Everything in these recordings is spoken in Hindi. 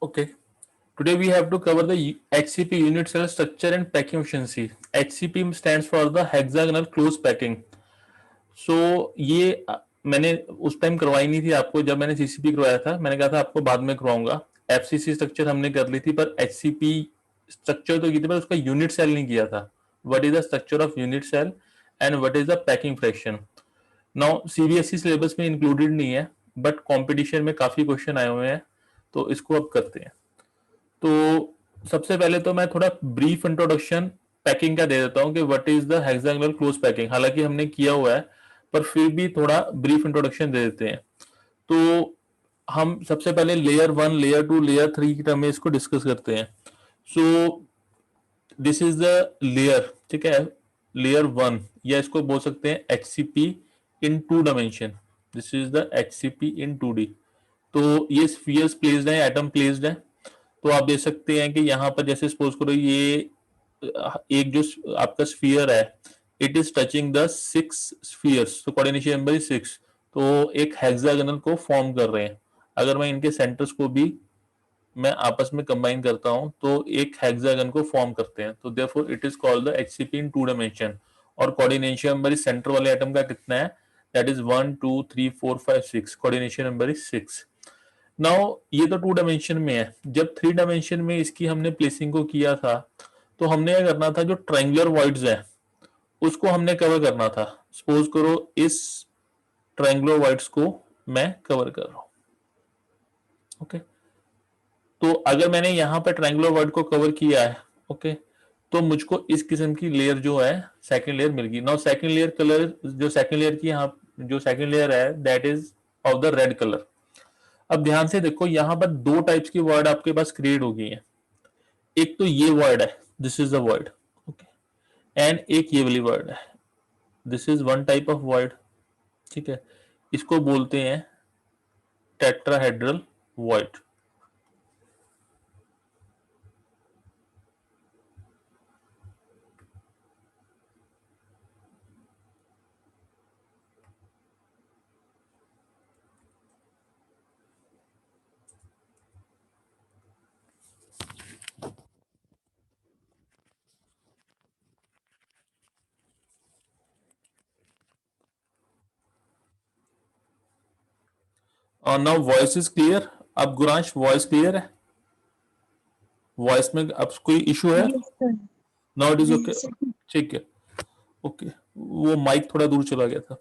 Okay. Today we have to cover the HCP unit cell structure and packing efficiency. HCP stands for the hexagonal close packing. So ये मैंने उस टाइम करवाई नहीं थी आपको जब मैंने सीसीपी करवाया था, मैंने कहा था आपको बाद में करवाऊंगा। एफसीसी स्ट्रक्चर हमने कर ली थी पर एचसीपी स्ट्रक्चर तो की थी पर उसका यूनिट सेल नहीं किया था। What is the structure of unit cell and what is the packing fraction. Now CBSE syllabus में इंक्लूडेड नहीं है बट कंपटीशन में काफी क्वेश्चन आए हुए हैं, तो इसको अब करते हैं। तो सबसे पहले तो मैं थोड़ा ब्रीफ इंट्रोडक्शन पैकिंग का दे देता हूं कि what is the hexagonal close packing. हालांकि हमने किया हुआ है पर फिर भी थोड़ा ब्रीफ इंट्रोडक्शन दे देते हैं। तो हम सबसे पहले लेयर 1, लेयर 2, लेयर 3 की टर्म में इसको डिस्कस करते हैं। So this is the layer, ठीक है, लेयर 1 या इसको बोल सकते हैं HCP in 2 dimension. This is the HCP in 2D। तो ये स्फीयर्स प्लेस्ड है, एटम प्लेस्ड है। तो आप देख सकते हैं कि यहाँ पर जैसे सपोज करो ये एक जो आपका स्फीयर है, it is touching the 6 spheres, तो कोऑर्डिनेशन नंबर 6, तो एक हेक्सागोनल को फॉर्म कर रहे हैं। अगर मैं इनके सेंटर्स को भी मैं आपस में कंबाइन करता हूं तो एक हेक्सागन को फॉर्म करते हैं। तो therefore it is called the HCP in 2 dimension. और कोऑर्डिनेशन नंबर इस सेंटर वाले एटम का कितना है, that is 1 2 3 4 5 6, coordination number is 6। Now ये तो 2 डायमेंशन में है। जब 3 डायमेंशन में इसकी हमने प्लेसिंग को किया था तो हमने क्या करना था, जो ट्रायंगुलर वॉइड्स है उसको हमने कवर करना था। सपोज करो इस ट्रायंगुलर वॉइड्स को मैं कवर कर रहा हूं। ओके, तो अगर मैंने यहां पर ट्रायंगुलर वॉइड को कवर किया है, ओके, तो मुझको इस किस्म की लेयर जो है सेकंड लेयर मिल गई। नाउ सेकंड लेयर कलर, जो सेकंड लेयर की यहाँ जो सेकंड लेयर है that is of the red colour. अब ध्यान से देखो, यहां पर 2 टाइप्स की वर्ड आपके पास क्रिएट हो गई है। एक तो ये वर्ड है, this is the word, okay, and एक ये वाली वर्ड है, this is one type of word, ठीक है। इसको बोलते हैं टेट्राहेड्रल वर्ड। और नाउ वॉइस इज क्लियर। अब गुरांश वॉइस क्लियर है? वॉइस में अब कोई इशू है? Yes, sir. Now it is okay, Yes, sir. ठीक है, ओके। वो माइक थोड़ा दूर चला गया था।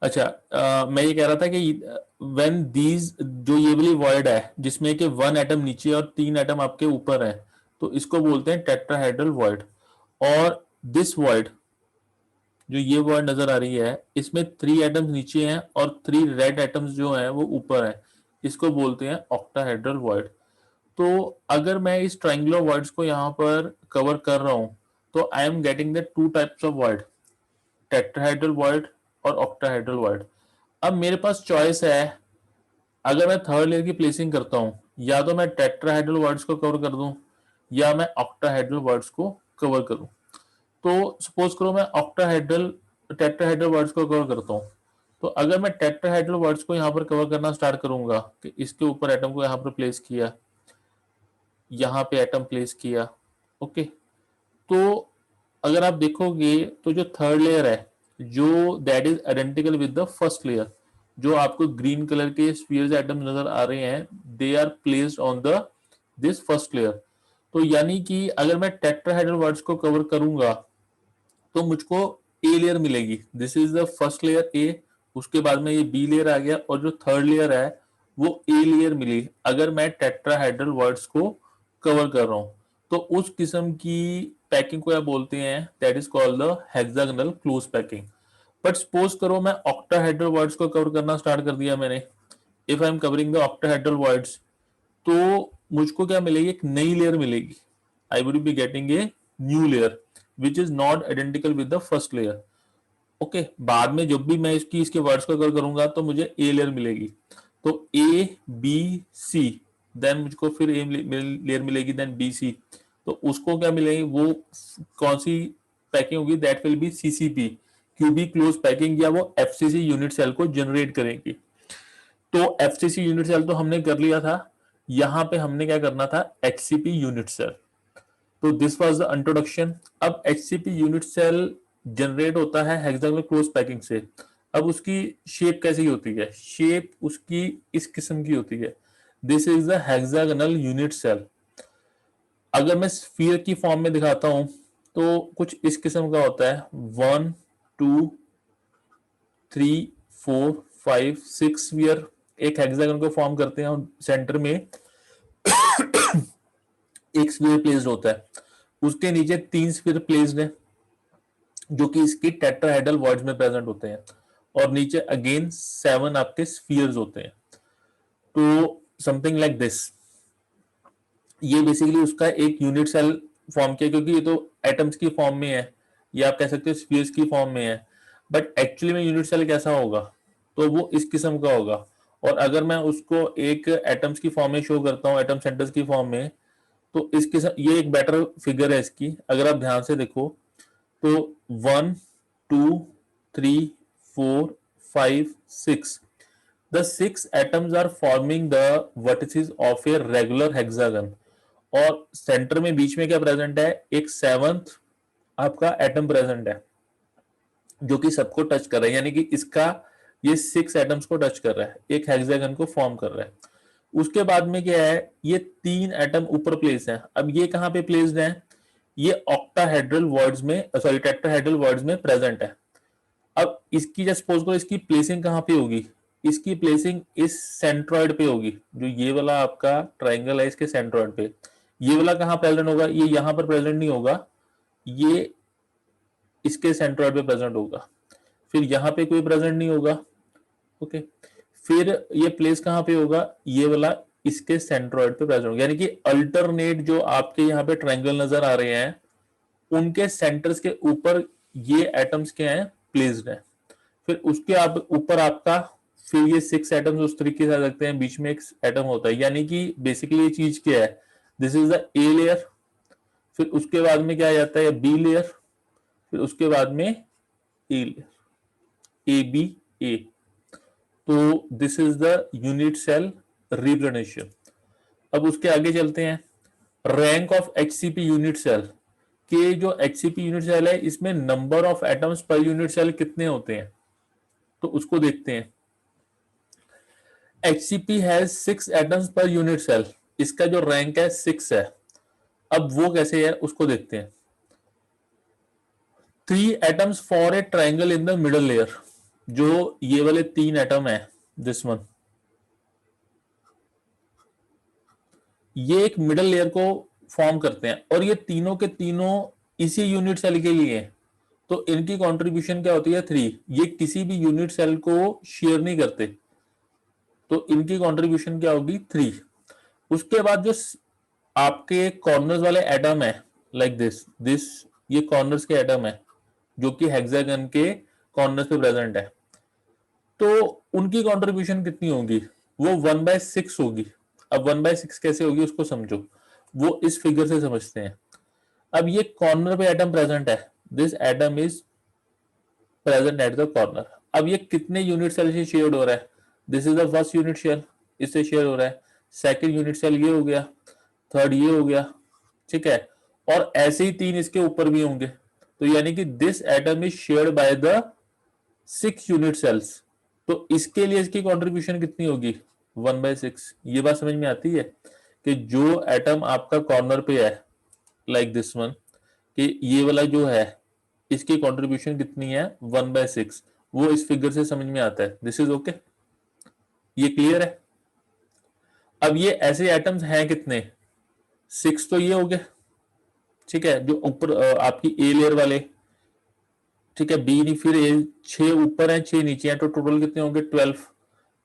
अच्छा, मैं ये कह रहा था कि व्हेन दीज, जो ये वाली वर्ड है जिसमें कि 1 एटम नीचे और 3 एटम आपके ऊपर है, तो इसको बोलते हैं टेट्राहेड्रल वर्ड। और दिस वर्ड, जो ये वर्ड नजर आ रही है, इसमें 3 एटम्स नीचे हैं और 3 रेड एटम्स जो हैं वो ऊपर हैं। इसको बोलते हैं ऑक्टाहेड्रल वर्ड। तो अगर मैं इस ट्रायंगुलर वर्ड्स को यहाँ पर कवर कर रहा हूँ तो I am getting the 2 types of word, tetrahedral word और ऑक्टाहेड्रल वर्ड। अब मेरे पास चॉइस है, अगर मैं थर्ड लेयर की प्लेसिंग करता हूँ या तो मैं टेट्राहेड्रल वर्ड्स को कवर कर दूं या मैं ऑक्टाहेड्रल वर्ड्स को कवर करूं। तो सपोज करो मैं ऑक्टाहेड्रल टेट्राहेड्रल वर्ड्स को कवर करता हूँ, तो अगर मैं टेट्राहेड्रल वर्ड्स को यहाँ पर कवर करना स्टार्ट करूंगा कि इसके ऊपर एटम को यहाँ पर प्लेस किया, यहाँ पे एटम प्लेस किया, ओके, तो अगर आप देखोगे तो जो थर्ड लेयर है, जो that is identical with the first layer, जो आपको ग्रीन कलर के स्फीयर्स एटम नजर आ रहे हैं, they are placed on the this first layer. तो यानी कि अगर मैं टेट्राहेड्रल वर्ड्स को कवर करूंगा तो मुझको ए लेयर मिलेगी। This is the first layer A, उसके बाद में ये बी लेयर आ गया और जो थर्ड लेयर है वो ए लेयर मिली अगर मैं टेट्राहेड्रल वर्ड्स को कवर कर रहा हूं। तो उस किस्म की पैकिंग को आप बोलते हैं that is called the hexagonal close packing. But suppose करो मैं ऑक्टाहेड्रल वर्ड्स को कवर करना स्टार्ट कर दिया मैंने, if I am covering the octahedral words, तो मुझको क्या मिलेगी, एक नई लेयर मिलेगी। I would be getting a new layer which is not identical with the first layer. Okay, बाद में जब भी मैं इसके वर्ड्स को कवर करूंगा तो मुझे ए लेयर मिलेगी। तो ए बी सी, देन मुझको फिर ए लेयर मिलेगी, देन बी सी। तो उसको क्या मिलेगी, वो कौन सी पैकिंग होगी, that will B CCP, cubic close packing, या वो एफसीसी यूनिट सेल को जनरेट करेंगी। तो एफसीसी यूनिट सेल तो हमने कर लिया था, यहां पे हमने क्या करना था, एचसीपी यूनिट सेल। तो दिस वाज द इंट्रोडक्शन। अब एचसीपी यूनिट सेल जनरेट होता है हेक्सागोनल क्लोज पैकिंग से। अब उसकी शेप कैसी होती है, शेप उसकी इस किस्म की होती है, this is the hexagonal unit cell. अगर मैं स्फीयर की फॉर्म में दिखाता हूं तो कुछ इस किस्म का होता है, 1 2 3 4 5 6 स्फीयर एक हेक्सागन को फॉर्म करते हैं, सेंटर में एक स्फीयर प्लेस्ड होता है, उसके नीचे 3 स्फीयर प्लेस्ड है जो कि इसकी टेट्राहेड्रल वॉइड्स में प्रेजेंट होते हैं, और नीचे अगेन 7 आपके स्फीयर्स होते हैं। तो समथिंग लाइक दिस, ये बेसिकली उसका एक यूनिट सेल फॉर्म किया, क्योंकि ये तो एटम्स की फॉर्म में है, या आप कह सकते हो स्फीयर्स की फॉर्म में है, बट एक्चुअली में यूनिट सेल कैसा होगा, तो वो इस किस्म का होगा। और अगर मैं उसको एक एटम्स की फॉर्म में शो करता हूँ, एटम सेंटर्स की फॉर्म में, तो इसके साथ ये एक बेटर फिगर है इसकी, अगर आप ध्यान से देखो तो 1 2 3 4 5 6, the 6 atoms are forming the vertices of a regular hexagon। और सेंटर में बीच में क्या प्रेजेंट है, एक 7th आपका एटम प्रेजेंट है जो कि सबको टच कर रहा है, यानी कि इसका ये 6 एटम्स को टच कर रहा है, एक हेक्सागन को फॉर्म कर रहा है। उसके बाद में क्या है, ये 3 एटम ऊपर प्लेस है। अब ये कहां पे प्लेस्ड है, ये ऑक्टाहेड्रल वर्ड्स में, सॉरी टेट्राहेड्रल वर्ड्स में प्रेजेंट है। अब इसकी जस्ट सपोज करो, इसकी प्लेसिंग कहां पे होगी, इसकी प्लेसिंग इस सेंट्रॉइड पे होगी, जो ये वाला आपका ट्राइंगल है इसके सेंट्रॉइड पे। ये वाला कहां प्रेजेंट होगा, ये यहां पर प्रेजेंट नहीं होगा, ये इसके सेंट्रॉइड पे प्रेजेंट होगा, फिर यहां पे कोई प्रेजेंट नहीं होगा। ओके, फिर ये प्लेस कहां पे होगा, ये वाला इसके सेंट्रॉइड पे प्रेजेंट होगा, यानी कि अल्टरनेट जो आपके यहाँ पे ट्राइंगल नजर आ रहे हैं, उनके सेंटर्स के ऊपर ये एटम्स क्या हैं, प्लेस्ड है। फिर उसके आप ऊपर आपका, फिर ये 6 एटम्स उस तरीके से आ सकते हैं, बीच में एक एटम होता है, यानी कि बेसिकली ये चीज क्या है, this is the A layer, फिर उसके बाद में क्या आ जाता है, बी लेयर, फिर उसके बाद में a layer, A B A. तो this is the unit cell representation. अब उसके आगे चलते हैं, rank of HCP unit cell के, जो एचसीपी यूनिट सेल है इसमें number of atoms per unit cell कितने होते हैं, तो उसको देखते हैं। HCP has 6 atoms per unit cell, इसका जो रैंक है 6 है। अब वो कैसे है उसको देखते हैं। 3 atoms for a triangle in the middle layer, जो ये वाले 3 एटम है, दिस वन, ये एक मिडल लेयर को फॉर्म करते हैं, और ये तीनों के तीनों इसी यूनिट सेल के लिए हैं। तो इनकी कंट्रीब्यूशन क्या होती है, 3। ये किसी भी यूनिट सेल को शेयर नहीं करते, तो इनकी कंट्रीब्यूशन क्या होगी, 3। उसके बाद जो आपके कॉर्नर्स वाले एटम है, लाइक दिस दिस, ये कॉर्नर्स के एटम है जो कि हेक्सागन के कॉर्नर्स पे प्रेजेंट है, तो उनकी कंट्रीब्यूशन कितनी होगी, वो 1/6 होगी। अब 1/6 कैसे होगी उसको समझो, वो इस फिगर से समझते हैं। अब ये कॉर्नर पे एटम प्रेजेंट है, this atom is present at the corner. अब ये कितने यूनिट सेल से शेयर हो रहा है, this is the first unit cell, इससे शेयर हो रहा है, सेकंड यूनिट सेल ये हो गया, थर्ड ये हो गया, ठीक है, और ऐसे ही 3 इसके ऊपर भी होंगे। तो यानी कि this atom is shared by the 6 unit cells. तो इसके लिए इसकी कंट्रीब्यूशन कितनी होगी, 1/6। ये बात समझ में आती है कि जो एटम आपका कॉर्नर पे है, लाइक दिस वन, कि ये वाला जो है इसकी कंट्रीब्यूशन कितनी है, 1/6, वो इस फिगर से समझ में आता है। दिस इज ओके, ये क्लियर है। अब ये ऐसे एटम्स हैं कितने, 6 तो ये हो गए, ठीक है, जो ऊपर आपकी ए लेयर वाले, ठीक है, बी नहीं, फिर ए, 6 ऊपर है 6 नीचे है, तो टोटल कितने होंगे, 12।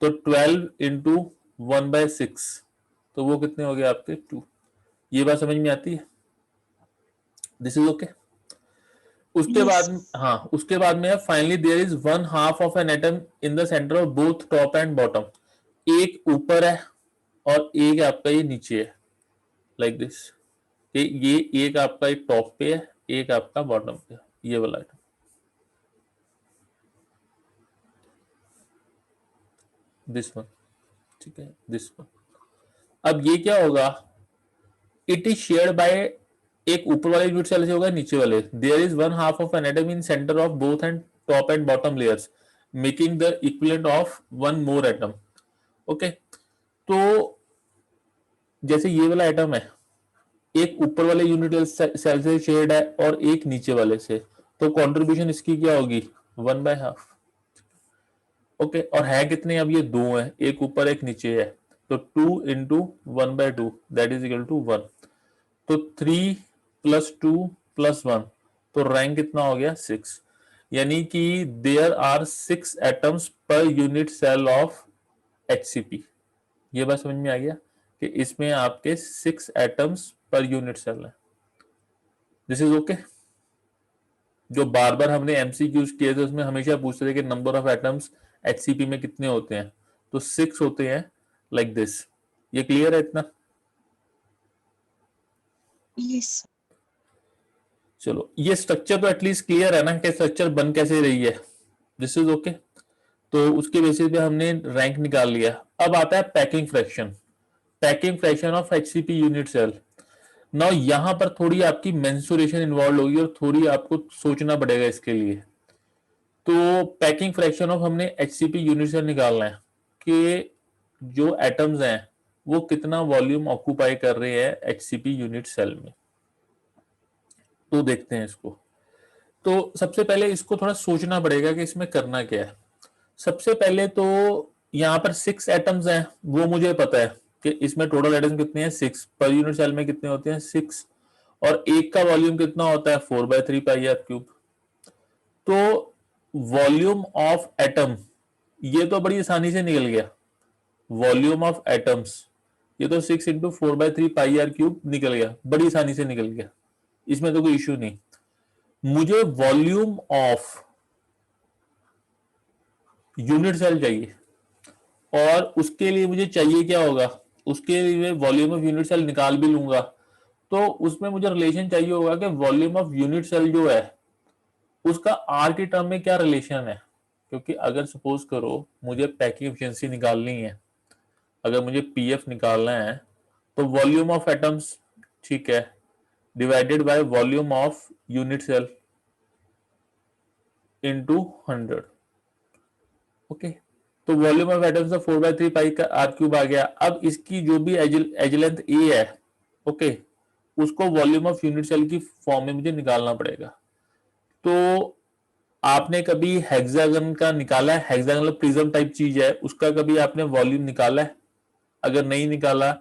तो 12 इंटू 1/6, तो वो कितने हो गए आपके, 2। ये बात समझ में आती है, दिस इज ओके। उसके Yes. बाद, हाँ, उसके बाद में finally there is 1/2 of an atom in the centre of both top and bottom. एक ऊपर है और एक आपका ये नीचे है, लाइक दिस, ये एक आपका एक टॉप पे है, एक आपका बॉटम पे है, ये वाला आइटम, दिस वन। ठीक है, दिस वन। अब ये क्या होगा, इट इज शेयर्ड बाय, एक ऊपर वाले यूनिट सेल से होगा, नीचे वाले, there is one half of an atom in centre of both and top and bottom layers making the equivalent of one more atom. Okay, तो जैसे ये वाला एटम है, एक ऊपर वाले यूनिट सेल से शेयर्ड है और एक नीचे वाले से, तो कंट्रीब्यूशन इसकी क्या होगी, 1/2। ओके, और है कितने, अब ये दो है, एक ऊपर एक नीचे है, तो 2 into 1/2 that is equal to 1। तो 3 प्लस 2 प्लस 1, तो रैंक कितना हो गया, 6। यानी कि there are 6 atoms per unit cell of HCP। ये बात समझ में आ गया कि इसमें आपके 6 एटम्स पर यूनिट सेल है। This is okay. जो बार बार हमने MCQs किए थे उसमें हमेशा पूछते थे कि नंबर ऑफ एटम्स HCP में कितने होते हैं, तो 6 होते हैं, लाइक दिस। ये क्लियर है इतना? यस। चलो, ये स्ट्रक्चर तो एटलीस्ट क्लियर है ना कि स्ट्रक्चर बन कैसे रही है। This is okay. तो उसके बेसिस पे हमने रैंक निकाल लिया। अब आता है packing fraction. Packing fraction of HCP unit cell. Now यहां पर थोड़ी आपकी मेंसुरेशन इन्वॉल्व होगी और थोड़ी आपको सोचना पड़ेगा इसके लिए। तो पैकिंग फ्रैक्शन ऑफ हमने HCP यूनिट सेल निकालना है कि जो एटम्स हैं वो कितना वॉल्यूम ऑक्यूपाई कर रहे हैं HCP यूनिट सेल में। तो देखते हैं इसको। तो सबसे पहले इसको थोड़ा सोचना पड़ेगा कि इसमें करना क्या है। सबसे पहले तो यहाँ पर 6 एटम्स हैं, वो मुझे पता है कि इसमें टोटल एटम्स कितने हैं, 6। पर यूनिट सेल में कितने होते हैं, 6। और एक का वॉल्यूम कितना होता है, 4/3 पाई आर क्यूब। तो वॉल्यूम ऑफ एटम, ये तो बड़ी आसानी से निकल गया। वॉल्यूम ऑफ एटम्स, ये तो 6 इंटू 4/3 पाई आर क्यूब निकल गया, बड़ी आसानी से निकल गया, इसमें तो कोई इश्यू नहीं। मुझे वॉल्यूम ऑफ यूनिट सेल चाहिए, और उसके लिए मुझे चाहिए क्या होगा, उसके लिए वॉल्यूम ऑफ यूनिट सेल निकाल भी लूंगा, तो उसमें मुझे रिलेशन चाहिए होगा कि वॉल्यूम ऑफ यूनिट सेल जो है उसका आर की टर्म में क्या रिलेशन है। क्योंकि अगर सपोज करो मुझे पैकिंग एफिशिएंसी निकालनी है, अगर मुझे PF निकालना है, तो वॉल्यूम ऑफ एटम्स, ठीक है, divided by volume of unit cell into 100। Okay, तो वॉल्यूम ऑफ एटम्स 4/3 पाई का आर क्यूब आ गया। अब इसकी जो भी एज लेंथ ए है, ओके, उसको वॉल्यूम ऑफ यूनिट सेल की फॉर्म में मुझे निकालना पड़ेगा। तो आपने कभी हेक्सागन का निकाला है, हेक्सागन मतलब प्रिज्म टाइप चीज है, उसका कभी आपने वॉल्यूम निकाला है? अगर नहीं निकाला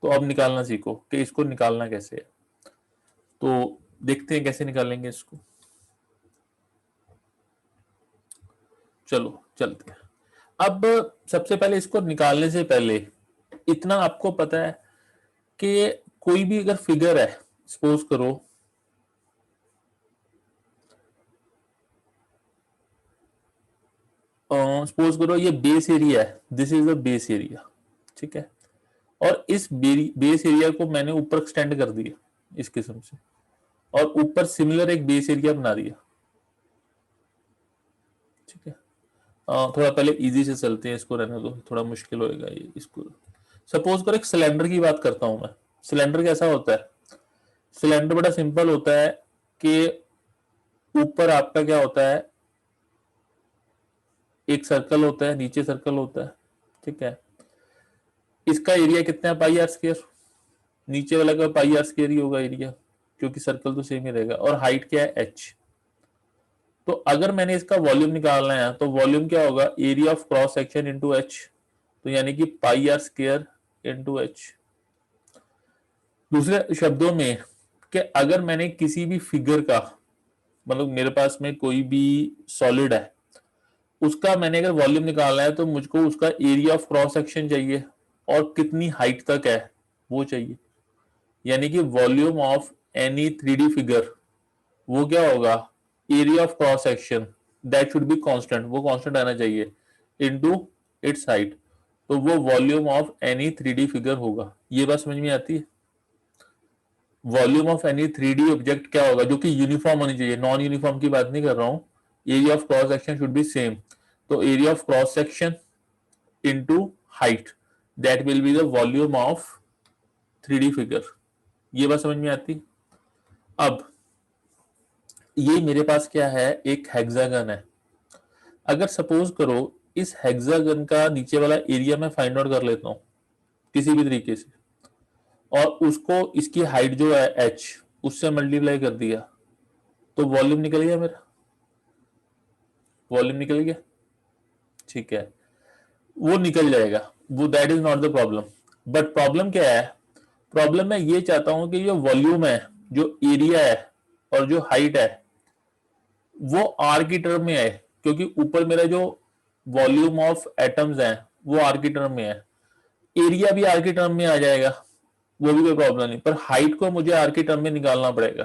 तो अब निकालना सीखो कि इसको निकालना कैसे है। तो देखते हैं कैसे निकालेंगे इसको। चलो चलते हैं। अब सबसे पहले इसको निकालने से पहले इतना आपको पता है कि कोई भी अगर फिगर है, सपोज करो ये बेस एरिया है, this is the base area, ठीक है, और इस बेस एरिया को मैंने ऊपर एक्सटेंड कर दिया इस किस्म से, और ऊपर सिमिलर एक बेस एरिया बना दिया, ठीक है। थोड़ा पहले इजी से चलते हैं, इसको रहने दो, थोड़ा मुश्किल होएगा ये। इसको सपोज करो एक सिलेंडर की बात करता हूं मैं। सिलेंडर कैसा होता है, सिलेंडर बड़ा सिंपल होता है कि ऊपर आपका क्या होता है, एक सर्कल होता है, नीचे सर्कल होता है, ठीक है। इसका एरिया कितना है, पाई आर स्क्वायर। नीचे वाला का पाई आर स्क्वायर ही होगा एरिया, क्योंकि सर्कल तो सेम ही रहेगा। और हाइट क्या है, h। तो अगर मैंने इसका वॉल्यूम निकालना है तो वॉल्यूम क्या होगा, area of cross section into h, तो यानी कि पाई आर स्क्वायर इंटू h। दूसरे शब्दों में कि अगर मैंने किसी भी फिगर का, मतलब मेरे पास में कोई भी सॉलिड है, उसका मैंने अगर वॉल्यूम निकालना है तो मुझको उसका एरिया ऑफ क्रॉस सेक्शन चाहिए और कितनी हाइट तक है वो चाहिए। यानी कि volume of any 3D figure, वो क्या होगा, area of cross section that should be constant, वो कांस्टेंट आना चाहिए, इनटू इट्स हाइट। तो वो volume of any 3D figure होगा। ये बात समझ में आती है? Volume of any 3D object क्या होगा, जो कि यूनिफॉर्म होनी चाहिए, नॉन यूनिफॉर्म की बात नहीं कर रहा हूं। Area of cross section should be same. तो area of cross section into height, that will be the volume of 3D figure. ये बात समझ में आती? अब ये मेरे पास क्या है, एक हेक्सागन है। अगर सपोज करो इस हेक्सागन का नीचे वाला एरिया मैं फाइंड आउट कर लेता हूं किसी भी तरीके से, और उसको इसकी हाइट जो है h उससे मल्टीप्लाई कर दिया, तो वॉल्यूम निकल गया मेरा, वॉल्यूम निकल गया। ठीक है, वो निकल जाएगा, वो that is not the problem. But problem क्या है, प्रॉब्लम मैं ये चाहता हूं कि जो वॉल्यूम है, जो एरिया है और जो हाइट है वो आर की टर्म में है, क्योंकि ऊपर मेरा जो वॉल्यूम ऑफ एटम्स है वो आर की टर्म में है, एरिया भी आर की टर्म में आ जाएगा, वो भी कोई प्रॉब्लम नहीं, पर हाइट को मुझे आर की टर्म में निकालना पड़ेगा।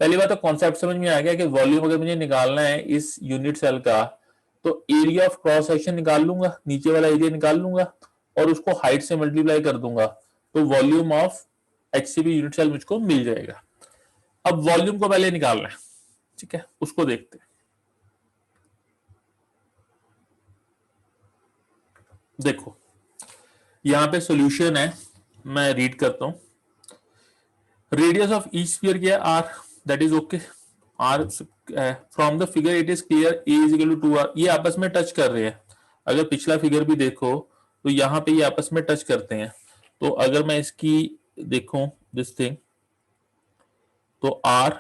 पहली बात तो कॉन्सेप्ट समझ में आ गया कि वॉल्यूम अगर मुझे निकालना है इस यूनिट सेल का, तो एरिया ऑफ क्रॉस सेक्शन निकाल लूंगा, नीचे वाला एरिया निकाल लूंगा और उसको हाइट से मल्टीप्लाई कर दूंगा, तो volume of HCP unit cell मुझको मिल जाएगा। अब वॉल्यूम को पहले निकालना है, ठीक है, उसको देखते हैं। देखो यहां पे सॉल्यूशन है, मैं रीड करता हूं। रेडियस ऑफ ईच स्फीयर क्या है, r, that is okay. R from the figure it is clear a is equal to 2r, ये आपस में टच कर रहे हैं। अगर पिछला फिगर भी देखो तो यहाँ पे ये आपस में टच करते हैं। तो अगर मैं इसकी देखूं दिस थिंग, तो r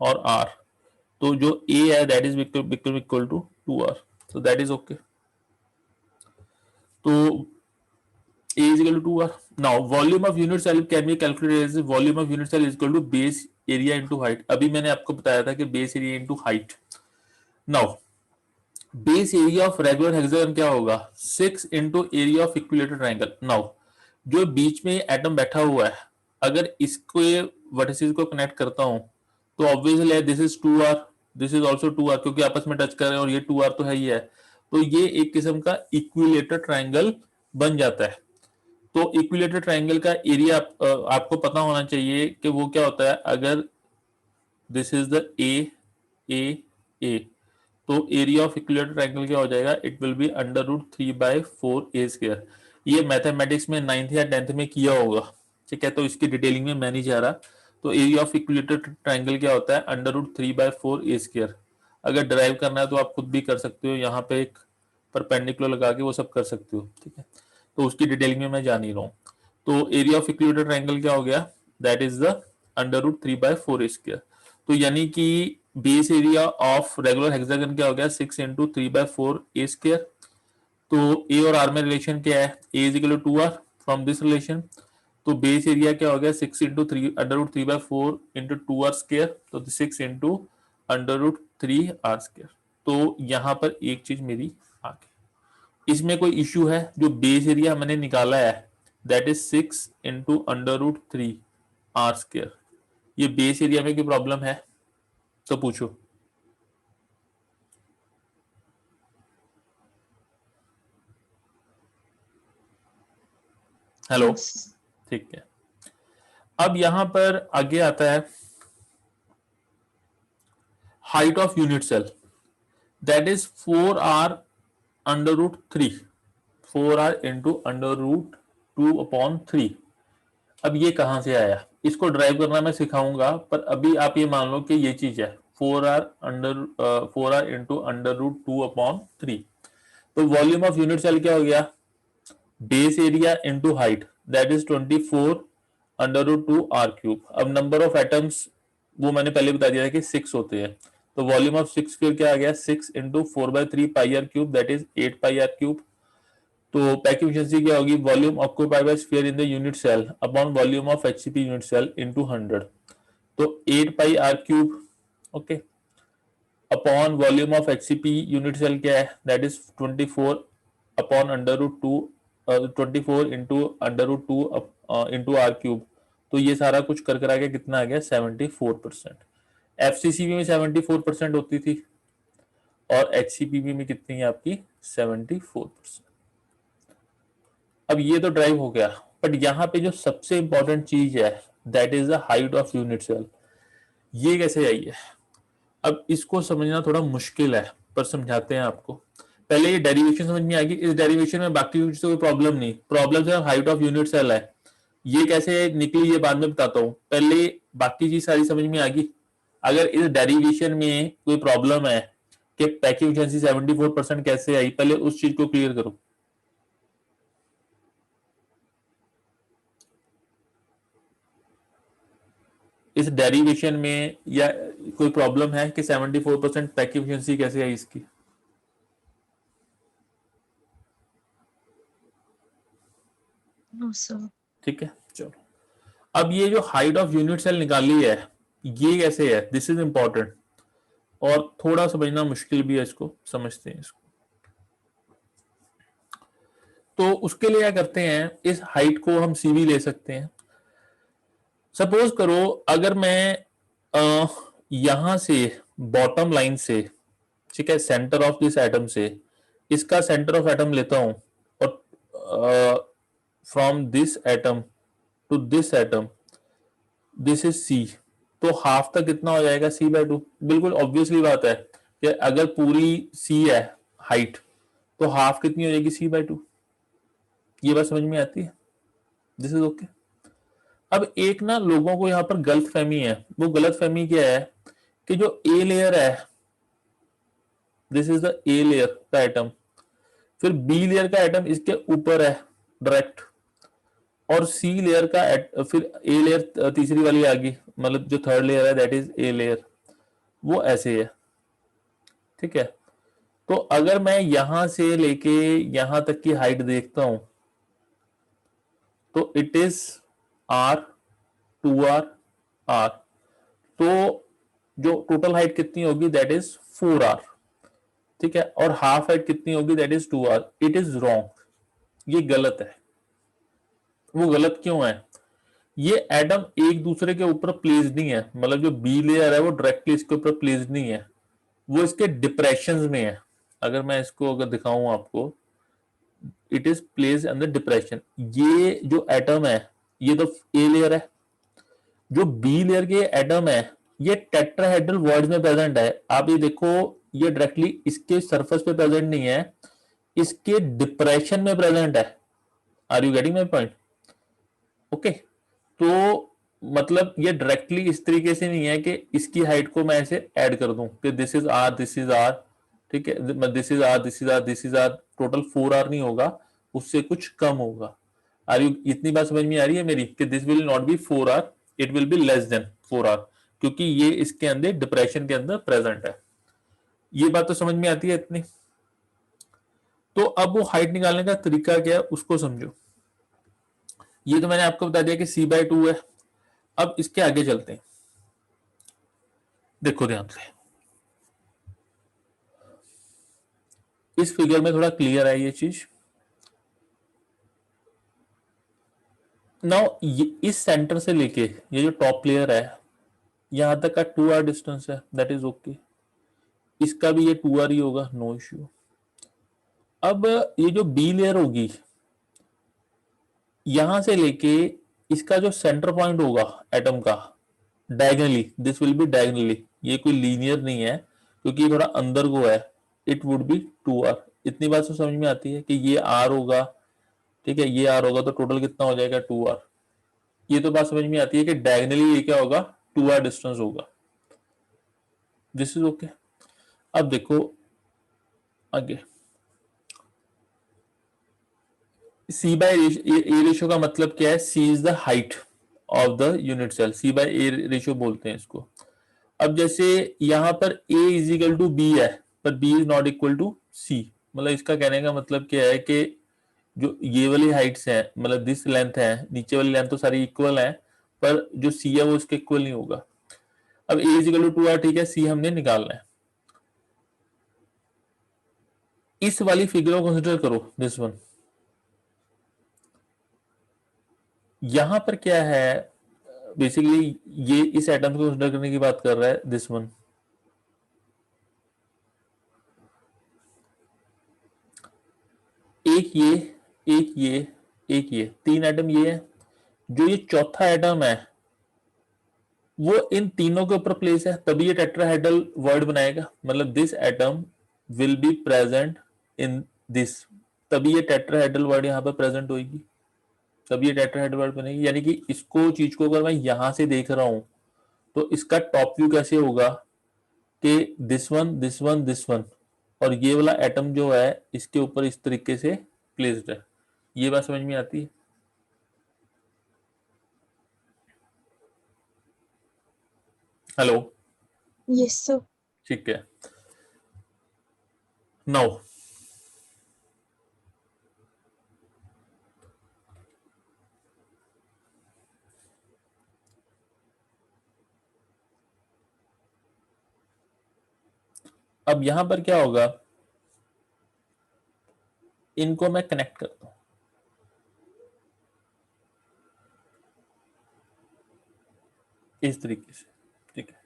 और r, तो जो a है that is equal to 2r, so that is okay. तो A is equal to 2r. Now volume of unit cell can be calculated as volume of unit cell is equal to base area into height. अभी मैंने आपको बताया था कि base area into height. Now base area of regular hexagon क्या होगा, 6 into area of equilateral triangle. Now जो बीच में एटम बैठा हुआ है, अगर इसको वर्टिसेस को कनेक्ट करता हूं तो obviously this is 2r, this is also 2r, क्योंकि आपस में टच कर रहे हैं और ये 2r तो है ही है, तो ये एक किस्म का इक्विलेटर ट्राइंगल बन जाता है। तो इक्विलेटर ट्राइंगल का एरिया आपको पता होना चाहिए कि वो क्या होता है। अगर दिस इज द ए, तो एरिया ऑफ इक्विलेटर ट्राइंगल क्या हो जाएगा, इट विल बी √3/4a²। ये मैथमेटिक्स में 9th या 10th में किया होगा, ठीक है, तो इसकी डिटेलिंग में मैं नहीं जा रहा। तो एरिया ऑफ इक्विलेटर ट्राइंगल क्या होता है, √3/4a²। अगर ड्राइव करना है तो आप खुद भी कर सकते हो, यहाँ पे एक परपेंडिकुलर लगा के वो सब कर सकते हो, ठीक है, तो उसकी डिटेलिंग में मैं जा नहीं रहा हूँ। तो एरिया ऑफ इक्विलेटर ट्राइंगल क्या हो गया, दैट इज द √3/4a²। तो यानी कि base area of regular hexagon क्या हो गया, 6 × 3/4a²। तो ए और आर में रिलेशन क्या है, A is equal to 2r from this relation. तो बेस एरिया क्या हो गया, 6 × 3/4 × 2r², तो 6 × √3r²। तो यहां पर एक चीज मेरी आ गई। इसमें कोई इश्यू है, जो बेस एरिया मैंने निकाला है दैट इज 6 × √3r²। ये बेस एरिया में कोई प्रॉब्लम है तो पूछो। हेलो, ठीक है। अब यहां पर आगे आता है height of unit cell, that is 4r√3, 4r × √2/3। अब ये कहां से आया, इसको ड्राइव करना मैं सिखाऊंगा, पर अभी आप ये मान लो कि ये चीज है 4r × √2/3। तो वॉल्यूम ऑफ यूनिट सेल क्या हो गया, base area into height, that is 24 √2r³। अब नंबर ऑफ एटम्स वो मैंने पहले बता दिया था कि 6 होते हैं, तो वॉल्यूम ऑफ 6 फिर क्या आ गया, 6 × 4/3πr³ दैट इज 8πr³। तो पैकिंग एफिशिएंसी क्या होगी, volume occupied by sphere in the unit cell upon volume of HCP unit cell into 100। तो 8πr³, okay, upon volume of HCP unit cell क्या है, दैट इज 24 अपॉन √2, 24 × √2 × r³। तो ये सारा कुछ कर करा के कितना आ गया, 74%। एफसीसीबी में 74% होती थी और एचसीपीबी में कितनी है आपकी, 74%। अब ये तो ड्राइव हो गया, बट यहाँ पे जो सबसे इंपॉर्टेंट चीज है that is the height of unit cell. ये कैसे आई है, अब इसको समझना थोड़ा मुश्किल है, पर समझाते हैं आपको। पहले ये डेरिवेशन समझ में आ गई। इस डेरिवेशन में बाकी कुछ तो कोई प्रॉब्लम नहीं, प्रॉब्लम सिर्फ हाइट ऑफ यूनिट सेल है। ये कैसे निकली ये बाद में बताता हूँ, पहले बाकी चीज सारी समझ में आ गई। अगर इस डेरिवेशन में कोई प्रॉब्लम है कि पैकिंग एफिशिएंसी 74% कैसे आई, पहले उस चीज को क्लियर करो। इस डेरिवेशन में या कोई प्रॉब्लम है कि 74% पैकिंग एफिशिएंसी कैसे आई इसकी? No sir. ठीक है, चलो। अब ये जो हाइट ऑफ यूनिट सेल निकाली है, ये कैसे है, दिस इज इंपॉर्टेंट और थोड़ा समझना मुश्किल भी है, इसको समझते हैं इसको। तो उसके लिए क्या करते हैं, इस हाइट को हम सीवी ले सकते हैं। सपोज करो अगर मैं यहां से बॉटम लाइन से, ठीक है, सेंटर ऑफ दिस एटम से इसका सेंटर ऑफ एटम लेता हूं और from this atom to this atom, this is c, तो हाफ तक कितना हो जाएगा, सी बाय टू। बिल्कुल ऑब्वियसली बात है कि अगर पूरी सी है हाइट, तो हाफ कितनी हो जाएगी, सी बाय टू। ये बात समझ में आती है, दिस इज ओके। अब एक ना लोगों को यहां पर गलत फहमी है, वो गलत फहमी क्या है कि जो ए लेयर है, this is the A layer का एटम, फिर बी लेयर का एटम इसके ऊपर है डायरेक्ट, और सी लेयर का फिर ए लेयर तीसरी वाली आ गई, मतलब जो थर्ड लेयर है दैट इज ए लेयर, वो ऐसे है। ठीक है, तो अगर मैं यहां से लेके यहां तक की हाइट देखता हूं तो it is are, 2r, are, तो जो टोटल हाइट कितनी होगी दैट इज 4r। ठीक है, और हाफ हाइट कितनी होगी that is 2r। It is wrong, ये गलत है। वो गलत क्यों है, ये एटम एक दूसरे के ऊपर प्लेस्ड नहीं है, मतलब जो बी लेयर है वो डायरेक्टली इसके ऊपर प्लेस्ड नहीं है, वो इसके डिप्रेशन में है। अगर मैं इसको अगर दिखाऊं आपको, it is placed under depression. ये जो एटम है ये तो ए लेयर है, जो बी लेयर के एटम है ये टेट्राहेड्रल वर्ड में प्रेजेंट है। आप ये देखो, ये डायरेक्टली इसके सरफेस पे प्रेजेंट नहीं है, इसके डिप्रेशन में प्रेजेंट है। Are you getting my point? Okay, तो मतलब ये डायरेक्टली इस तरीके से नहीं है कि इसकी हाइट को मैं ऐसे ऐड कर दूं कि this is r, this is r, ठीक है, this is r, this is r, this is r, total 4r नहीं होगा, उससे कुछ कम होगा। आर यू, इतनी बात समझ में आ रही है मेरी कि this will not be 4r, it will be less than 4r, क्योंकि ये इसके अंदर डिप्रेशन के अंदर प्रेजेंट है। ये बात तो समझ में आती है इतनी। तो अब वो हाइट निकालने का तरीका क्या है उसको समझो। ये तो मैंने आपको बता दिया कि c बाय 2 है। अब इसके आगे चलते हैं, देखो ध्यान से, इस फिगर में थोड़ा क्लियर है ये चीज। नाउ इस सेंटर से लेके ये जो टॉप लेयर है यहां तक का 2r डिस्टेंस है, दैट इज ओके। इसका भी ये 2r ही होगा, नो इश्यू। अब ये जो बी लेयर होगी यहां से लेके इसका जो सेंटर पॉइंट होगा एटम का, diagonally, this will be diagonally, ये कोई लीनियर नहीं है क्योंकि ये थोड़ा अंदर को है, इट वुड बी 2r। इतनी बात तो समझ में आती है कि ये r होगा, ठीक है, ये r होगा, तो टोटल कितना हो जाएगा 2r। ये तो बात समझ में आती है कि डायगनली ये क्या होगा, 2r डिस्टेंस होगा, दिस इज ओके। अब देखो आगे, सी बाय ए रेशियो का मतलब क्या है, C is the height of the unit cell, C by A ratio बोलते हैं इसको। अब जैसे यहां पर a is equal to B है, पर b is not equal to c, मतलब इसका कहने का मतलब क्या है कि जो ये वाली हाइट्स हैं, मतलब दिस लेंथ है, नीचे वाली लेंथ तो सारी इक्वल है, पर जो c है वो इसके इक्वल नहीं होगा। अब a is equal to 2r, ठीक है, c हमने निकालना है। इस वाली फिगर को कंसिडर करो, दिस वन। यहां पर क्या है, बेसिकली ये इस एटम को कंसिडर करने की बात कर रहा है, दिस वन। एक ये, एक ये, एक ये, तीन एटम ये है। जो ये चौथा एटम है वो इन तीनों के ऊपर प्लेस है, तभी ये टेट्राहेड्रल वर्ड बनाएगा, मतलब this atom will be present in this, तभी ये टेट्राहेड्रल वर्ड यहाँ पर प्रेजेंट होगी, तभी ये टेट्राहेड्रल वर्ड बनेगी। यानी कि इसको चीज को अगर मैं यहां से देख रहा हूं तो इसका टॉप व्यू कैसे होगा कि this one this one this one, और ये वाला एटम जो है इसके ऊपर इस तरीके से प्लेस्ड है। ये बात समझ में आती है? हेलो? Yes, sir. ठीक है। नाउ अब यहां पर क्या होगा, इनको मैं कनेक्ट करता हूं इस तरीके से, ठीक है।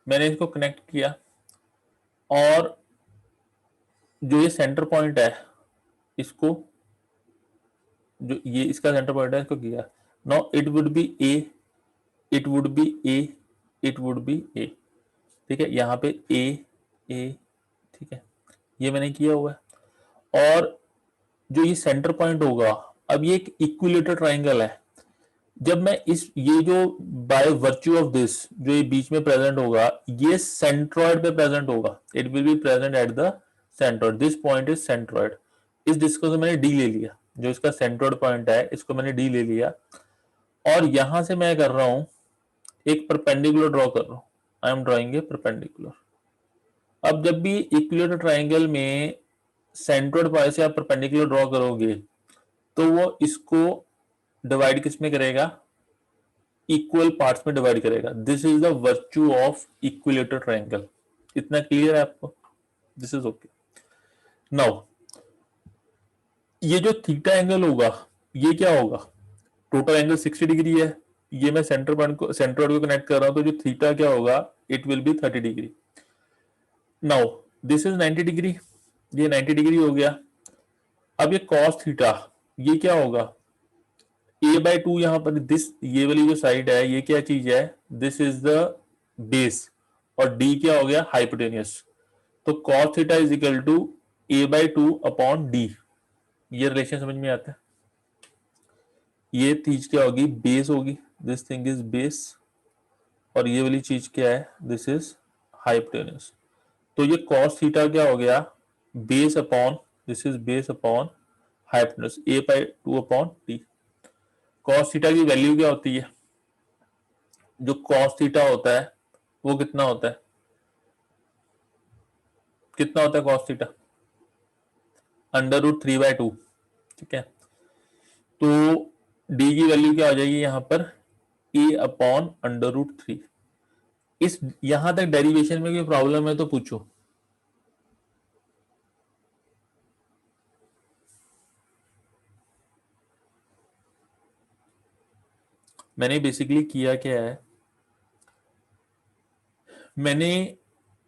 मैंने इसको कनेक्ट किया और जो ये सेंटर पॉइंट है इसको, जो ये इसका सेंटर पॉइंट है इसको किया। Now it would be a, it would be a, it would be a, ठीक है। यहाँ पे ए ए, ठीक है, ये मैंने किया हुआ है। और जो ये सेंटर पॉइंट होगा, अब ये एक इक्विलेटर ट्राइंगल है, जब मैं इस ये जो बाय वर्च्यू ऑफ दिस जो ये बीच में प्रेजेंट होगा ये सेंट्रॉइड पे प्रेजेंट होगा, it will be present at the centroid, this point is centroid. इस डिस्को से मैंने डी ले लिया, जो इसका सेंट्रॉइड पॉइंट है इसको मैंने डी ले लिया, और यहां से मैं कर रहा हूं एक परपेंडिकुलर ड्रॉ कर रहा हूं, I am drawing a perpendicular. अब जब भी इक्विलेटर ट्राइंगल में सेंट्रॉइड पॉइंट से आप परपेंडिकुलर ड्रॉ करोगे तो वो इसको डिवाइड किस में करेगा, इक्वल पार्ट्स में डिवाइड करेगा। This is the virtue of equilateral triangle. इतना क्लियर है आपको? This is okay. नाउ ये जो थीटा एंगल होगा ये क्या होगा, टोटल एंगल 60 डिग्री है, ये मैं सेंटर पॉइंट को सेंट्रॉइड को कनेक्ट कर रहा हूं तो जो थीटा क्या होगा, it will be 30 degree. Now this is 90 degree, ये 90 डिग्री हो गया। अब ये कॉस थीटा ये क्या होगा, a/2 यहां पर दिस ये वाली जो साइड है ये क्या चीज है, दिस इज द बेस, और d क्या हो गया, हाइपोटेनियस। तो cos theta is equal to a/2 upon d। ये रिलेशन समझ में आता है? ये चीज क्या होगी, बेस होगी, दिस थिंग इज बेस, और ये वाली चीज क्या है, दिस इज हाइपोटेनियस। तो ये cos थीटा क्या हो गया, base upon, this is base upon hypotenuse, a/2 upon d। cos theta की वैल्यू क्या होती है, जो cos थीटा होता है वो कितना होता है, कितना होता है cos थीटा, √3/2, ठीक है। तो d की वैल्यू क्या आ जाएगी यहां पर, a अपॉन √3। इस यहां तक डेरिवेशन में कोई प्रॉब्लम है तो पूछो। मैंने बेसिकली किया क्या है, मैंने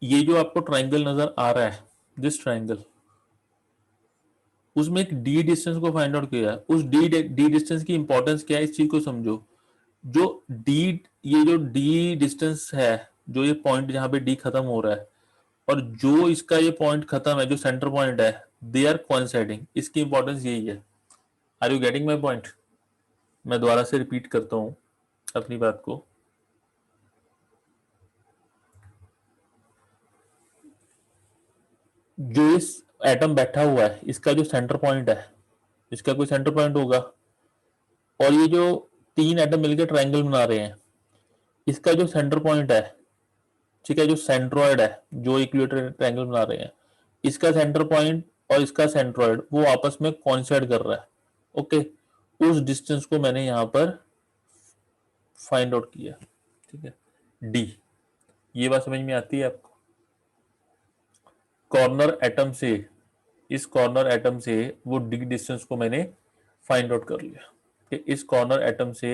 ये जो आपको ट्राइंगल नजर आ रहा है, दिस ट्राइंगल, उसमें एक डी डिस्टेंस को फाइंड आउट किया है। उस डी डिस्टेंस की इंपॉर्टेंस क्या है इस चीज को समझो। जो डी, ये जो डी डिस्टेंस है, जो ये पॉइंट जहां पे डी खत्म हो रहा है और जो इसका ये पॉइंट खत्म है जो सेंटर पॉइंट है, दे आर कोइंसाइडिंग, इसकी इंपॉर्टेंस यही है। Are you getting my point? मैं दोबारा से रिपीट करता हूं अपनी बात को। जो इस एटम बैठा हुआ है इसका जो सेंटर पॉइंट है, इसका कोई सेंटर पॉइंट होगा, और ये जो तीन एटम मिलकर ट्रायंगल बना रहे हैं इसका जो सेंटर पॉइंट है, ठीक है, जो सेंट्रॉइड है, जो इक्विलेटरल ट्रायंगल बना रहे हैं, इसका सेंटर पॉइंट और इसका सेंट्रॉइड वो आपस में कोइंसाइड कर रहा है, ओके। उस डिस्टेंस को मैंने यहां पर फाइंड आउट किया, ठीक है, डी। ये बात समझ में आती है आपको? कॉर्नर एटम से, इस कॉर्नर एटम से वो डी डिस्टेंस को मैंने फाइंड आउट कर लिया कि इस कॉर्नर एटम से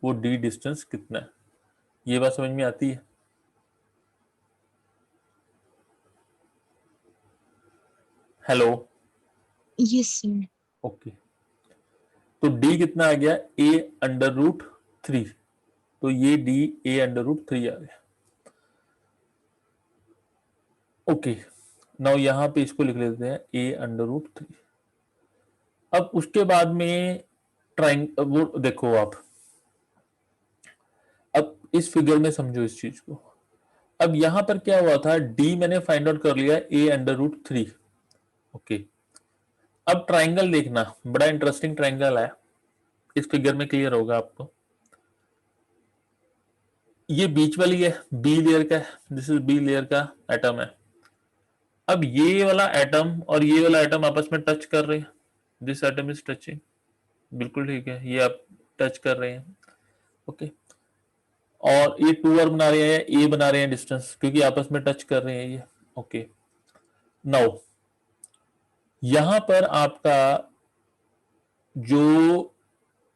वो डी डिस्टेंस कितना है। ये बात समझ में आती है? हेलो? Yes, sir. ओके। तो डी कितना आ गया, a√3। तो ये डी a√3 आ गया, ओके। नाउ यहाँ पे इसको लिख लेते हैं ए अंडर रूट 3। अब उसके बाद में ट्राइंग वो देखो आप, अब इस फिगर में समझो इस चीज को। अब यहां पर क्या हुआ था, डी मैंने फाइंड आउट कर लिया ए अंडर रूट 3। ओके, अब ट्राइंगल देखना, बड़ा इंटरेस्टिंग ट्राइंगल है, इस फिगर में क्लियर होगा आपको। ये बीच वाली है, बी लेयर का, दिस इज बी लेयर का एटम है। अब ये वाला एटम और ये वाला एटम आपस में टच कर रहे हैं, दिस एटम इज टचिंग, बिल्कुल ठीक है, ये आप टच कर रहे हैं। ओके, और ये 2r बना रहे हैं, ए बना रहे हैं डिस्टेंस, क्योंकि आपस में टच कर रहे हैं ये। ओके, नाउ यहां पर आपका जो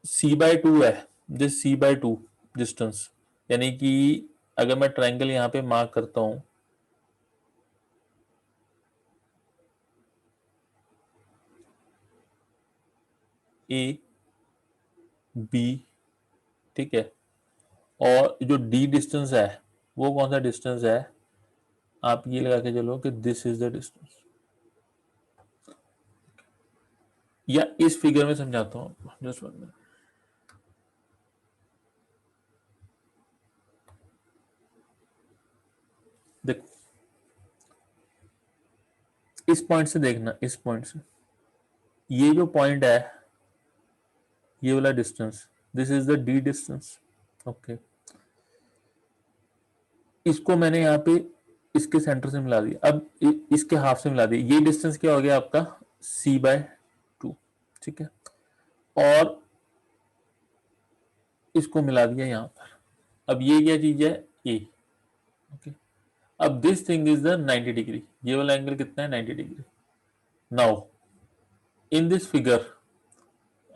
c/2 है, दिस c/2 डिस्टेंस, यानी कि अगर मैं ट्राइंगल यहां पे मार्क करता हूं, ए बी, ठीक है, और जो डी डिस्टेंस है वो कौन सा डिस्टेंस है, आप ये लगा के चलो कि दिस इज द डिस्टेंस। या इस फिगर में समझाता हूं, जस्ट वन मिनट। देखो इस पॉइंट से देखना, इस पॉइंट से, ये जो पॉइंट है, ये वाला distance, this is the D distance. Okay, इसको मैंने यहाँ पे इसके सेंटर से मिला दिया, अब इसके हाफ से मिला दिया, ये डिस्टेंस क्या हो गया आपका c/2, ठीक है, और इसको मिला दिया यहाँ पर। अब ये क्या चीज है, ए। ओके, अब this thing is the 90 degree, ये वाला एंगल कितना है, 90 degree. Now in this figure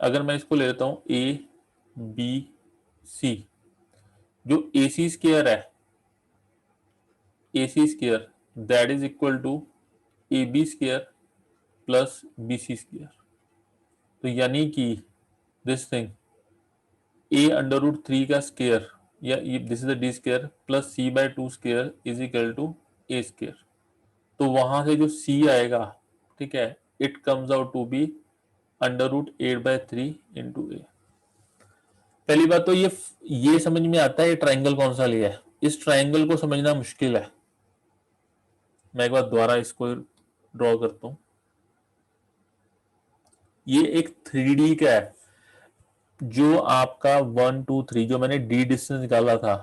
अगर मैं इसको ले लेता हूं ए बी सी, जो ए सी स्क्वायर है, A C square that is equal to A B square plus B C square. तो यानी कि this thing A under root 3 का स्क्वायर, या this is the D square plus c/2 square is equal to A square. तो वहां से जो c आएगा, ठीक है, it comes out to be under root 8/3 into A. पहली बात तो ये समझ में आता है ये ट्राइंगल कौन सा लिया है, इस ट्राइंगल को समझना मुश्किल है। मैं एक बार दोबारा इसको ड्रॉ करता हूं, ये एक 3D का है, जो आपका 1 2 3 जो मैंने डी डिस्टेंस निकाला था,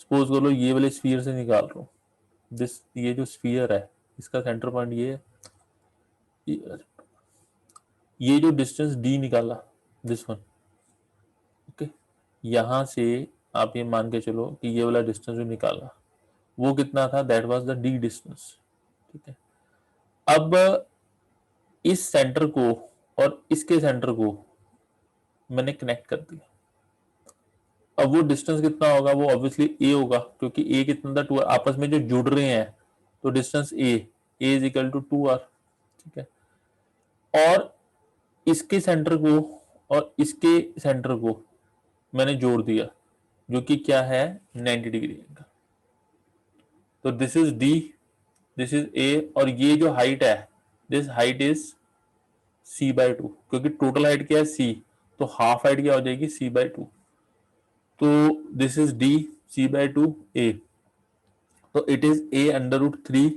सपोज करो ये वाले स्फीयर से निकाल रहा हूं, दिस ये जो स्फीयर है इसका सेंटर पॉइंट ये है, ये जो डिस्टेंस डी निकाला, दिस वन। ओके, यहां से आप ये मान के चलो कि ये वाला डिस्टेंस जो निकाला वो कितना था, that was the D distance, ठीक है। अब इस सेंटर को और इसके सेंटर को मैंने कनेक्ट कर दिया। अब वो डिस्टेंस कितना होगा, वो ऑब्वियसली ए होगा, क्योंकि ए कितना था 2, आपस में जो जुड़ रहे हैं, तो distance a is equal to 2r, ठीक है। और इसके सेंटर को और इसके सेंटर को मैंने जोड़ दिया, जो कि क्या है 90 डिग्री का। तो this is D, this is a, और ये जो हाइट है, दिस हाइट इज c/2, क्योंकि टोटल हाइट क्या है c, तो हाफ हाइट क्या हो जाएगी c/2। तो this is d, c/2 a, तो it is a under root 3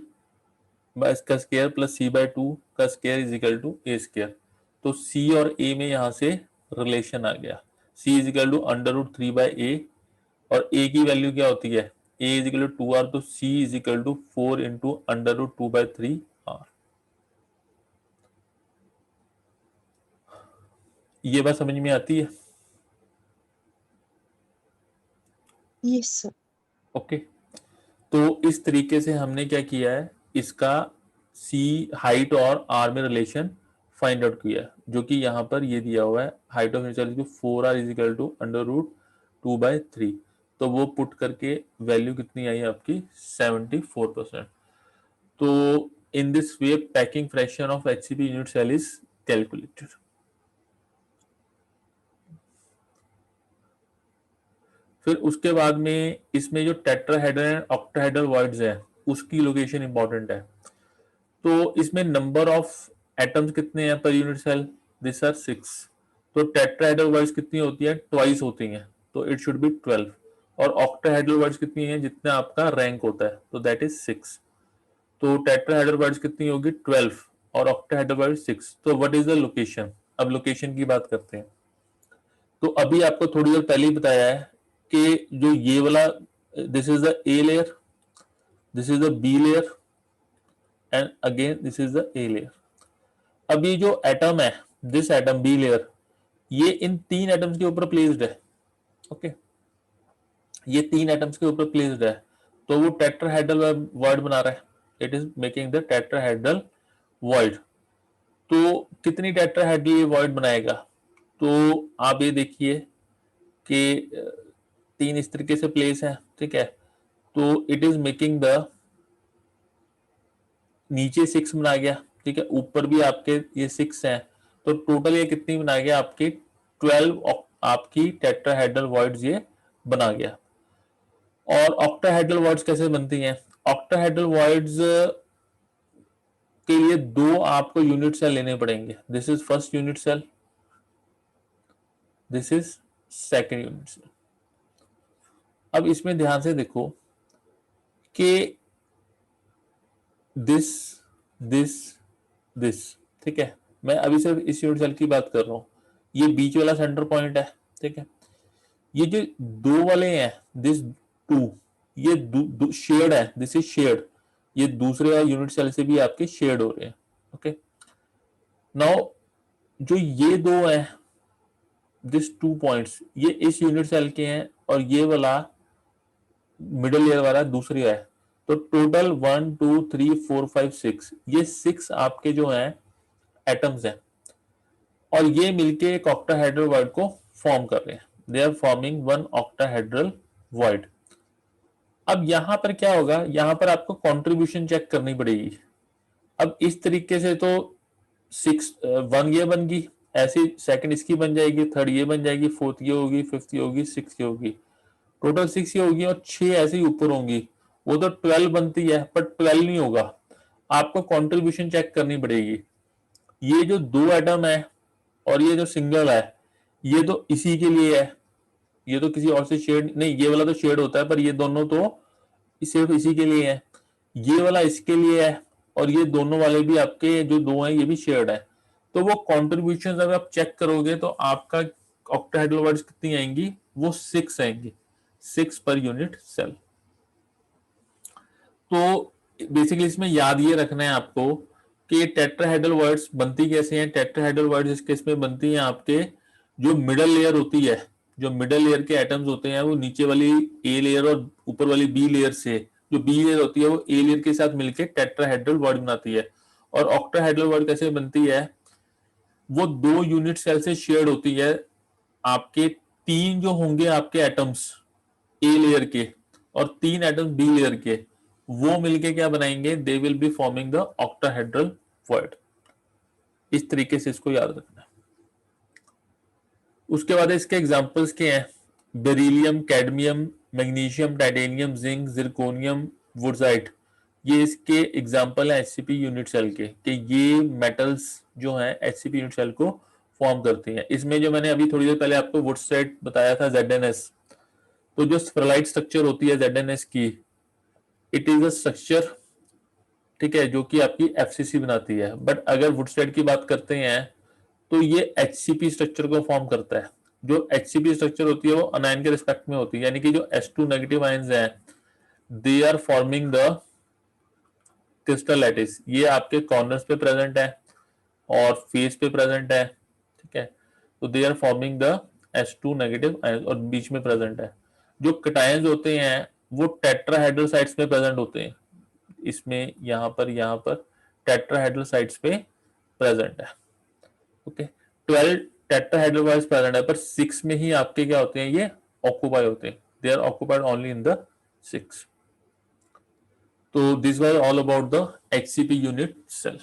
का स्क्वायर प्लस c/2 का square is equal to a square. तो c और a में यहां से रिलेशन आ गया, c is equal to under root 3/a, और a की वैल्यू क्या होती है, a is equal to 2r, तो c is equal to 4 into under root 2/3r। ये बात समझ में आती है? Yes, sir. ओके, तो इस तरीके से हमने क्या किया है, इसका c हाइट और r में रिलेशन फाइंड आउट किया है, जो कि यहाँ पर ये दिया हुआ है, height of initial 4r is equal to under root 2/3। तो वो पुट करके वैल्यू कितनी आई आपकी 74%। तो in this way packing fraction of HCP unit cell is calculated. फिर उसके बाद में इसमें जो टेट्राहेड्रल एंड ऑक्टाहेड्रल वॉइड्स है, उसकी लोकेशन इंपॉर्टेंट है। तो इसमें नंबर ऑफ एटम्स कितने हैं पर यूनिट सेल? This are 6। तो टेट्राहेड्रल वर्ड्स कितनी होती है? ट्वाइस होती हैं, तो इट शुड बी 12। और ऑक्टाहेड्रल वर्ड्स कितनी है? जितना आपका रैंक होता है, तो दैट इज 6। तो टेट्राहेड्रल वर्ड्स कितनी होगी? 12 और ऑक्टाहेड्रल वर्ड्स 6। तो व्हाट इज द लोकेशन? अब लोकेशन की बात करते हैं। तो अभी आपको थोड़ी देर पहले ही बताया है कि जो ये वाला, this is the A layer, this is the B layer and again this is the A layer. अब ये जो एटम है, दिस एटम बी लेयर, ये इन 3 एटम्स के ऊपर प्लेस्ड है। ओके, ये 3 एटम्स के ऊपर प्लेस्ड है, तो वो टेट्राहेड्रल वर्ड बना रहा है। It is making the tetrahedral void. तो कितनी टेट्राहेड्रल वॉइड बनाएगा? तो आप ये देखिए कि 3 इस तरीके से प्लेस है, ठीक है। तो इट इज मेकिंग द, नीचे 6 बना गया, ठीक है, ऊपर भी आपके ये 6 है, तो टोटल ये कितनी बना गया? आपकी 12 आपकी टेट्राहेड्रल वॉइड्स ये बना गया। और ऑक्टाहेड्रल वॉइड्स कैसे बनती हैं? ऑक्टाहेड्रल वॉइड्स के लिए 2 आपको यूनिट सेल लेने पड़ेंगे। This is first unit cell, this is second unit cell. अब इसमें ध्यान से देखो कि दिस दिस दिस, ठीक है, मैं अभी सिर्फ इस यूनिट सेल की बात कर रहा हूं। ये बीच वाला सेंटर पॉइंट है, ठीक है। ये जो 2 वाले हैं, दिस 2, ये शेड है, दिस इज शेड। ये दूसरे यूनिट सेल से भी आपके शेड हो रहे हैं। ओके, नाउ जो ये 2 हैं, दिस 2 पॉइंट्स, ये इस यूनिट सेल के हैं, और ये वाला मिडिल लेयर वाला दूसरी है। तो टोटल 1 2 3 4 5 6, ये 6 आपके जो हैं एटम्स हैं, और ये मिलके एक ऑक्टाहेड्रल वॉइड को फॉर्म कर रहे हैं। They are forming one octahedral void. अब यहां पर क्या होगा? यहां पर आपको कंट्रीब्यूशन चेक करनी पड़ेगी। अब इस तरीके से तो 1 ये बन गई, ऐसी सेकंड इसकी बन जाएगी, थर्ड ये बन जाएगी, फोर्थ ये होगी, फिफ्थ ये होगी, सिक्स ये होगी, टोटल 6 ये होगी, और 6 ऐसे ही ऊपर होंगी। वो तो 12 बनती है, पर 12 नहीं होगा, आपको कंट्रीब्यूशन चेक करनी पड़ेगी। ये जो 2 एटम है और ये जो सिंगल है, ये तो इसी के लिए है, ये तो किसी और से शेड नहीं, ये वाला तो शेड होता है, पर ये दोनों तो सिर्फ इसी के लिए है। ये वाला इसके लिए है, और ये दोनों वाले भी आपके जो 2 हैं ये भी शेड है। तो वो कॉन्ट्रीब्यूशन अगर आप चेक करोगे तो आपका ऑक्टाहेड्रल वर्ड्स कितनी आएंगी? वो 6 आएंगी, 6 पर यूनिट सेल। तो बेसिकली इसमें याद ये रखना है आपको कि टेट्राहेड्रल वर्ड्स बनती कैसे हैं। टेट्राहेड्रल वर्ड्स इस केस में बनती हैं आपके, जो मिडल लेयर होती है, जो मिडल लेयर के एटम्स होते हैं, वो नीचे वाली ए लेयर और ऊपर वाली बी लेयर से, जो बी लेयर होती है वो ए लेयर के साथ मिलकर टेट्राहेड्रल वर्ड बनाती है। और ऑक्टाहेड्रल वर्ड कैसे बनती है? वो 2 यूनिट सेल से शेयर्ड होती है। आपके 3 जो होंगे आपके एटम्स ए लेयर के, और 3 एटम्स बी लेयर के, वो मिलके क्या बनाएंगे? They will be forming the octahedral word. इस तरीके से इसको याद रखना है। उसके बाद इसके एग्जांपल्स के हैं, beryllium, cadmium, magnesium, titanium, zinc, zirconium, wurtzite. ये इसके एग्जांपल है एचसीपी यूनिट सेल के, कि ये मेटल्स जो हैं एचसीपी यूनिट सेल को फॉर्म करती हैं। इसमें जो मैंने अभी थोड़ी देर पहले आपको वुडसाइट बताया था, ZnS, तो जो स्फेराइट स्ट्रक्चर होती है ZnS की, इट इज अ स्ट्रक्चर, ठीक है, जो कि आपकी एफसीसी बनाती है। बट अगर वुडसाइट की बात करते हैं तो ये एचसीपी स्ट्रक्चर को फॉर्म करता है। जो एचसीपी स्ट्रक्चर होती है वो अनायन के रिस्पेक्ट में होती है, यानी कि जो H2 नेगेटिव आयंस हैं, they are forming the crystal lattice. ये आपके कॉर्नर्स पे प्रेजेंट है और फेस पे प्रेजेंट है, ठीक है। तो they are forming the H2 negative ions, और बीच में प्रेजेंट है। जो कटायंस होते हैं वो टेट्राहेड्रल साइट्स में प्रेजेंट होते हैं। इसमें यहाँ पर टेट्राहेड्रल साइट्स पे प्रेजेंट है। ओके, 12 टेट्राहेड्रल वाइज प्रेजेंट है, पर 6 में ही आपके क्या होते हैं? ये ऑक्यूपाई होते हैं। They are occupied only in the 6। तो this was all about the HCP unit cell.